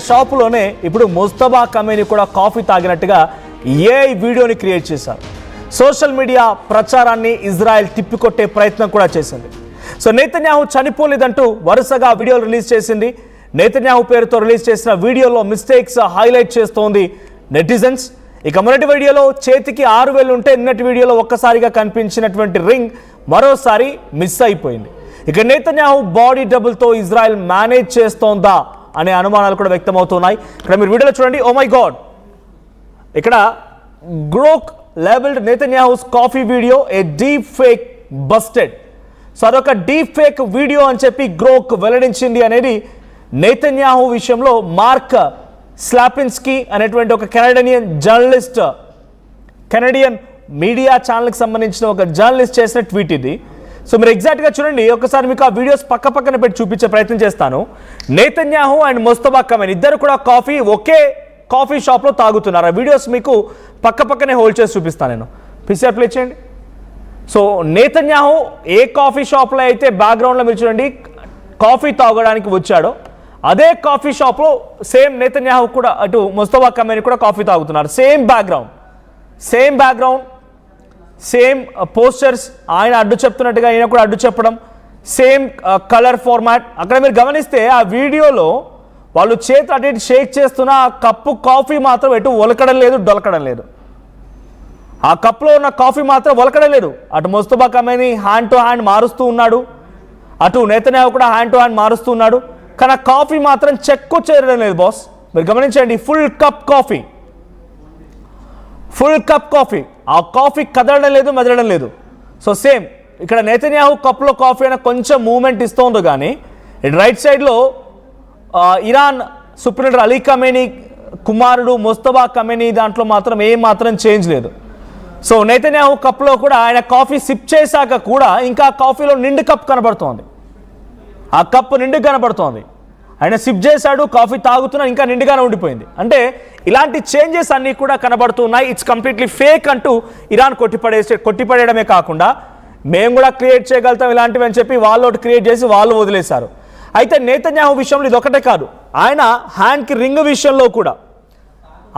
షాపులోనే ఇప్పుడు ముస్తఫా కమేని కూడా coffee తాగినట్టుగా AI వీడియోని క్రియేట్ చేశారు. సోషల్ మీడియా ప్రచారాన్ని ఇజ్రాయెల్ తిప్పికొట్టే ప్రయత్నం కూడా చేసింది. సో నెతన్యాహు చనిపోలేదంటూ వరుసగా వీడియోలు రిలీజ్ చేసింది. నెతన్యాహు పేరుతో రిలీజ్ చేసిన వీడియోలో మిస్టేక్స్ హైలైట్ చేస్తోంది నెటిజన్స్. ఇక మొదటి వీడియోలో చేతికి 6 ఉంటే నిన్నటి వీడియోలో ఒక్కసారిగా కనిపించినటువంటి రింగ్ మరోసారి మిస్ అయిపోయింది. ఇక నెతన్యాహు బాడీ డబుల్తో ఇజ్రాయెల్ మేనేజ్ చేస్తోందా అనే అనుమానాలు కూడా వ్యక్తమవుతున్నాయి. ఇక్కడ మీరు వీడియోలో చూడండి. ఓ మై గాడ్, ఇక్కడ Grok labelled Netanyahu's coffee video a deep fake busted. So అదొక డీప్ ఫేక్ వీడియో అని చెప్పి గ్రోక్ వెల్లడించింది అనేది నెతన్యాహు విషయంలో మార్క్ స్లాపిన్స్కీ అనేటువంటి ఒక కెనడియన్ జర్నలిస్ట్, కెనడియన్ మీడియా ఛానల్కి సంబంధించిన ఒక జర్నలిస్ట్ చేసిన ట్వీట్ ఇది. సో మీరు ఎగ్జాక్ట్గా చూడండి. ఒకసారి మీకు ఆ వీడియోస్ పక్కన పెట్టి చూపించే ప్రయత్నం చేస్తాను. నెతన్యాహు అండ్ ముస్తఫా కమేని ఇద్దరు కూడా కాఫీ ఒకే కాఫీ షాప్లో తాగుతున్నారు. ఆ వీడియోస్ మీకు పక్కనే హోల్డ్ చేసి చూపిస్తాను నేను. పిక్చర్ ప్లే చేయండి. సో నెతన్యాహు ఏ కాఫీ షాప్లో అయితే బ్యాక్గ్రౌండ్లో మీరు చూడండి కాఫీ తాగడానికి వచ్చాడో అదే కాఫీ షాప్లో సేమ్ నెతన్యాహు కూడా అటు ముస్తఫా కమేని కూడా కాఫీ తాగుతున్నారు. Same background, same posters. ఆయన అడ్డు చెప్తున్నట్టుగా ఈయన కూడా అడ్డు చెప్పడం, సేమ్ కలర్ ఫార్మాట్. అక్కడ మీరు గమనిస్తే ఆ వీడియోలో వాళ్ళు చేతి అటు ఇటు షేక్ చేస్తున్న ఆ కప్పు కాఫీ మాత్రం ఎటు ఒలకడం లేదు, డొలకడం లేదు. ఆ కప్లో ఉన్న కాఫీ మాత్రం ఒలకడం లేదు. అటు ముస్తఫా కమేని హ్యాండ్ టు హ్యాండ్ మారుస్తూ ఉన్నాడు, అటు నెతన్యాహు కూడా హ్యాండ్ టు హ్యాండ్ మారుస్తూ ఉన్నాడు. కానీ ఆ కాఫీ మాత్రం చెక్కు చేరడం లేదు బాస్. మీరు గమనించండి, ఫుల్ కప్ కాఫీ, ఆ కాఫీ కదలడం లేదు, మెదలడం లేదు. సో సేమ్ ఇక్కడ నెతన్యాహు కప్లో కాఫీ అయినా కొంచెం మూమెంట్ ఇస్తోంది, కానీ ఇటు రైట్ సైడ్లో ఇరాన్ సుప్రీం లీడర్ అలీ కమేని కుమారుడు ముస్తఫా కమేని దాంట్లో మాత్రం ఏమాత్రం చేంజ్ లేదు. సో నెతన్యాహు కప్లో కూడా ఆయన కాఫీ సిప్ చేశాక కూడా ఇంకా కాఫీలో నిండు కప్ కనబడుతోంది, ఆ కప్పు నిండు కనబడుతోంది. ఆయన సిప్ చేశాడు, కాఫీ తాగుతున్నా ఇంకా నిండుగానే ఉండిపోయింది. అంటే ఇలాంటి చేంజెస్ అన్నీ కూడా కనబడుతున్నాయి. ఇట్స్ కంప్లీట్లీ ఫేక్ అంటూ ఇరాన్ కొట్టిపడేయడమే కాకుండా మేము కూడా క్రియేట్ చేయగలుగుతాం ఇలాంటివి అని చెప్పి వాళ్ళు ఒకటి క్రియేట్ చేసి వాళ్ళు వదిలేశారు. అయితే నెతన్యాహు విషయంలో ఇది ఒకటే కాదు, ఆయన హ్యాండ్కి రింగ్ విషయంలో కూడా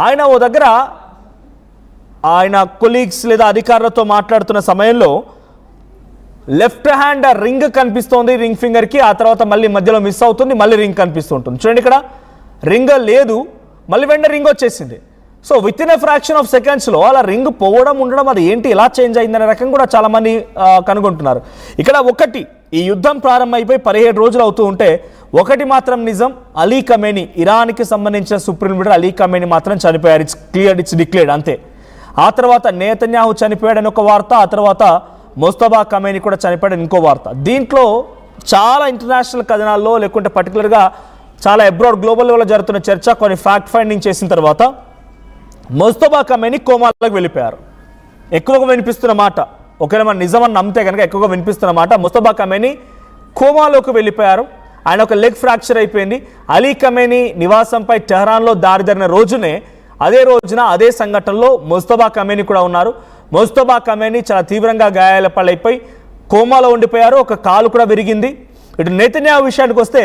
ఆయన ఓ దగ్గర ఆయన కొలీగ్స్ లేదా అధికారులతో మాట్లాడుతున్న సమయంలో లెఫ్ట్ హ్యాండ్ రింగ్ కనిపిస్తోంది, రింగ్ ఫింగర్కి. ఆ తర్వాత మళ్ళీ మధ్యలో మిస్ అవుతుంది, మళ్ళీ రింగ్ కనిపిస్తుంటుంది. చూడండి, ఇక్కడ రింగ్ లేదు, మళ్ళీ వెంటనే రింగ్ వచ్చేసింది. So with in a fraction of సెకండ్స్లో అలా రింగ్ పోవడం ఉండడం, అది ఏంటి ఇలా చేంజ్ అయిందనే రకం కూడా చాలామంది కనుగొంటున్నారు. ఇక్కడ ఒకటి, ఈ యుద్ధం ప్రారంభమైపోయి 17 రోజులు అవుతూ ఉంటే ఒకటి మాత్రం నిజం, అలీ కమేని, ఇరాన్కి సంబంధించిన సుప్రీం లీడర్ అలీ కమేని మాత్రం చనిపోయారు. ఇట్స్ డిక్లేర్డ్ అంతే. ఆ తర్వాత నెతన్యాహు చనిపోయాడని ఒక వార్త, ఆ తర్వాత ముస్తఫా కమేని కూడా చనిపోయాడని ఇంకో వార్త. దీంట్లో చాలా ఇంటర్నేషనల్ కథనాల్లో లేకుంటే పర్టికులర్గా చాలా అబ్రాడ్ గ్లోబల్ లెవెల్లో జరుగుతున్న చర్చ, కొన్ని ఫ్యాక్ట్ ఫైండింగ్ చేసిన తర్వాత ముస్తఫా కమేని కోమాలోకి వెళ్ళిపోయారు. ఎక్కువగా వినిపిస్తున్న మాట, ఒకవేళ మన నిజమని నమ్మితే కనుక ఎక్కువగా వినిపిస్తున్న మాట, ముస్తఫా కమేని కోమాలోకి వెళ్ళిపోయారు. ఆయన ఒక లెగ్ ఫ్రాక్చర్ అయిపోయింది. అలీ కమేని నివాసంపై టెహరాన్లో దాడి జరిగిన రోజునే, అదే రోజున అదే సంఘటనలో ముస్తఫా కమేని కూడా ఉన్నారు. ముస్తఫా కమేని చాలా తీవ్రంగా గాయాల పాలైపోయి కోమాలో ఉండిపోయారు. ఒక కాలు కూడా విరిగింది. ఇటు నెతన్యాహు విషయానికి వస్తే,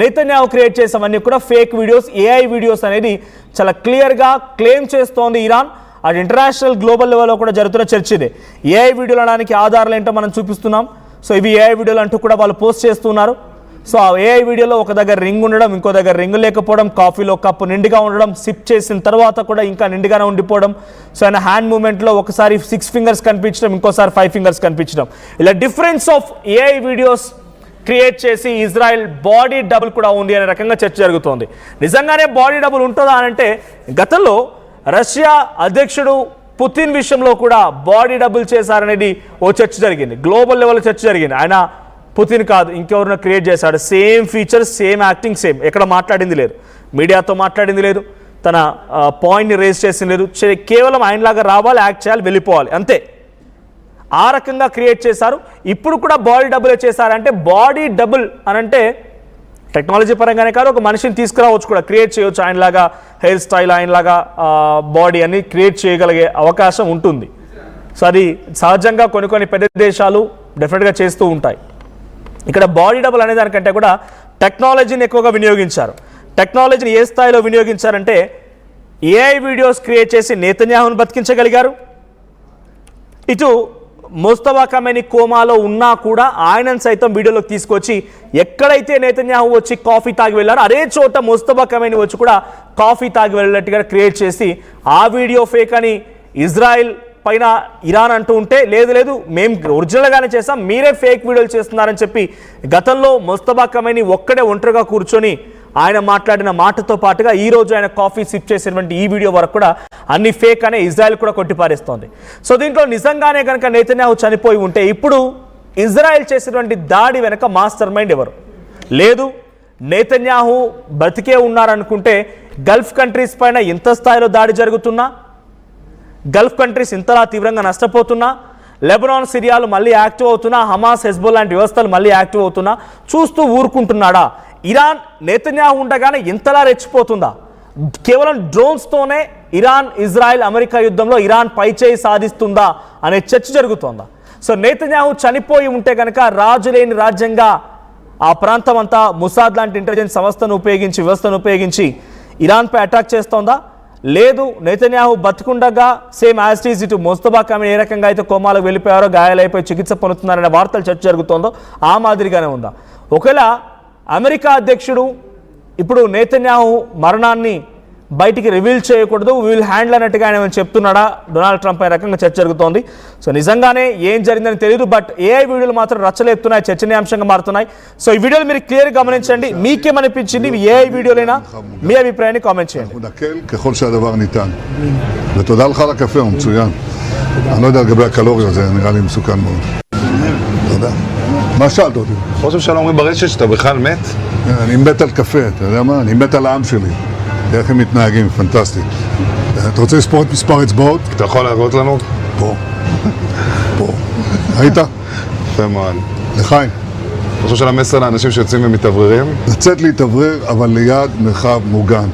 నెతన్యాహు క్రియేట్ చేసేవన్నీ కూడా ఫేక్ వీడియోస్, ఏఐ వీడియోస్ అనేది చాలా క్లియర్గా క్లెయిమ్ చేస్తోంది ఇరాన్. అటు ఇంటర్నేషనల్ గ్లోబల్ లెవెల్లో కూడా జరుగుతున్న చర్చ ఇదే. ఏఐ వీడియోలు అనడానికి ఆధారాలు ఏంటో మనం చూపిస్తున్నాం. సో ఇవి ఏఐ వీడియోలు అంటూ కూడా వాళ్ళు పోస్ట్ చేస్తున్నారు. సో ఆ ఏఐ వీడియోలో ఒక దగ్గర రింగ్ ఉండడం, ఇంకో దగ్గర రింగ్ లేకపోవడం, కాఫీలో కప్పు నిండుగా ఉండడం, సిప్ చేసిన తర్వాత కూడా ఇంకా నిండుగానే ఉండిపోవడం. సో ఆయన హ్యాండ్ మూమెంట్లో ఒకసారి 6 ఫింగర్స్ కనిపించడం, ఇంకోసారి 5 ఫింగర్స్ కనిపించడం. ఇలా difference of AI videos create చేసి ఇజ్రాయెల్ బాడీ డబుల్ కూడా ఉంది అనే రకంగా చర్చ జరుగుతోంది. నిజంగానే బాడీ డబుల్ ఉంటుందా అంటే, గతంలో రష్యా అధ్యక్షుడు పుతిన్ విషయంలో కూడా బాడీ డబుల్ చేశారనేది ఓ చర్చ జరిగింది, గ్లోబల్ లెవెల్లో చర్చ జరిగింది. ఆయన పుతిన్ కాదు, ఇంకెవరినో క్రియేట్ చేశాడు. Same features, same acting, same. ఎక్కడ మాట్లాడింది లేదు, మీడియాతో మాట్లాడింది లేదు, తన పాయింట్ని రేజ్ చేసింది లేదు. కేవలం ఆయనలాగా రావాలి, యాక్ట్ చేయాలి, వెళ్ళిపోవాలి, అంతే. ఆ రకంగా క్రియేట్ చేశారు. ఇప్పుడు కూడా బాడీ డబుల్ చేశారంటే, బాడీ డబుల్ అనంటే టెక్నాలజీ పరంగానే కాదు, ఒక మనిషిని తీసుకురావచ్చు కూడా, క్రియేట్ చేయవచ్చు. ఆయనలాగా హెయిర్ స్టైల్, ఆయనలాగా బాడీ అన్ని క్రియేట్ చేయగలిగే అవకాశం ఉంటుంది. సో అది సహజంగా కొన్ని పెద్ద దేశాలు డెఫినెట్గా చేస్తూ ఉంటాయి. ఇక్కడ బాడీ డబుల్ అనే దానికంటే కూడా టెక్నాలజీని ఎక్కువగా వినియోగించారు. టెక్నాలజీని ఏ స్థాయిలో వినియోగించారంటే ఏఐ వీడియోస్ క్రియేట్ చేసి నేతన్యాహును బతికించగలిగారు. ఇటు ముస్తఫా ఖమేనీ కోమాలో ఉన్నా కూడా ఆయనను సైతం వీడియోలోకి తీసుకొచ్చి ఎక్కడైతే నేతన్యాహు వచ్చి కాఫీ తాగి వెళ్ళారో అదే చోట ముస్తఫా ఖమేనీ వచ్చి కూడా కాఫీ తాగి వెళ్ళినట్టుగా క్రియేట్ చేసి ఆ వీడియో ఫేక్ అని ఇజ్రాయెల్ పైన ఇరాన్ అంటూ ఉంటే లేదు మేము ఒరిజినల్గానే చేస్తాం, మీరే ఫేక్ వీడియోలు చేస్తున్నారని చెప్పి గతంలో ముస్తఫా ఖమేనీ ఒక్కడే ఒంటరిగా కూర్చొని ఆయన మాట్లాడిన మాటతో పాటుగా ఈరోజు ఆయన కాఫీ సిప్ చేసినటువంటి ఈ వీడియో వరకు కూడా అన్ని ఫేక్ అనే ఇజ్రాయెల్ కూడా కొట్టిపారేస్తోంది. సో దీంట్లో నిజంగానే కనుక నేతన్యాహు చనిపోయి ఉంటే ఇప్పుడు ఇజ్రాయెల్ చేసినటువంటి దాడి వెనక మాస్టర్ మైండ్ ఎవరు? లేదు నేతన్యాహు బ్రతికే ఉన్నారనుకుంటే గల్ఫ్ కంట్రీస్ పైన ఇంత స్థాయిలో దాడి జరుగుతున్నా, గల్ఫ్ కంట్రీస్ ఇంతలా తీవ్రంగా నష్టపోతున్నా, లెబనాన్ సిరియాలు మళ్ళీ యాక్టివ్ అవుతున్నా, హమాస్ హెజ్బుల్ లాంటి వ్యవస్థలు మళ్ళీ యాక్టివ్ అవుతున్నా చూస్తూ ఊరుకుంటున్నాడా? ఇరాన్ నేతన్యాహు ఉండగానే ఇంతలా రెచ్చిపోతుందా? కేవలం డ్రోన్స్తోనే ఇరాన్ ఇజ్రాయెల్ అమెరికా యుద్ధంలో ఇరాన్ పైచేయి సాధిస్తుందా అనే చర్చ జరుగుతోందా? సో నేతన్యాహు చనిపోయి ఉంటే కనుక రాజులేని రాజ్యంగా ఆ ప్రాంతం అంతా ముసాద్ లాంటి ఇంటెలిజెన్స్ సంస్థను ఉపయోగించి వ్యవస్థను ఉపయోగించి ఇరాన్పై అటాక్ చేస్తోందా? లేదు నేతన్యాహు బతుకుండగా సేమ్ యాజ్ ఇట్ ఈజ్ ఇటు ముస్తఫా ఖమేనీ ఏ రకంగా అయితే కోమాలకు వెళ్ళిపోయారో గాయాలైపోయి చికిత్స పొందుతున్నారనే వార్తలు చర్చ జరుగుతోందో ఆ మాదిరిగానే ఉందా? ఒకవేళ అమెరికా అధ్యక్షుడు ఇప్పుడు నేతన్యాహు మరణాన్ని బయటికి రివీల్ చేయకూడదు, విల్ హ్యాండిల్ అన్నట్టుగా ఆయన చెప్తున్నాడా డొనాల్డ్ ట్రంప్ అనే రకంగా చర్చ జరుగుతోంది. సో నిజంగానే ఏం జరిగిందని తెలియదు, బట్ ఏఐ వీడియోలు మాత్రం రచ్చలేపుతున్నాయి, చర్చనీయాంశంగా మారుతున్నాయి. సో ఈ వీడియోలు మీరు క్లియర్గా గమనించండి, మీకేమనిపించింది? ఏఐ వీడియోలైనా మీ అభిప్రాయాన్ని కామెంట్ చేయండి. ותודה לך על הקפה, הוא מצוין. אני לא יודע לגבי הקלוריות, זה נראה לי מסוכן מאוד. תודה. מה שאלת אותי? ראש הממשלה אומרים ברשת שאתה בכלל מת? אני מת על קפה, אתה יודע מה? אני מת על העם שלי. איך הם מתנהגים, פנטסטי. אתה רוצה לספור את מספר אצבעות? אתה יכול להראות לנו? פה. פה. היית? יפה מאוד. לחיים. ראש הממשלה מסר לאנשים שיוצאים ומתאווררים? לצאת להתאוורר, אבל ליד מרחב מוגן.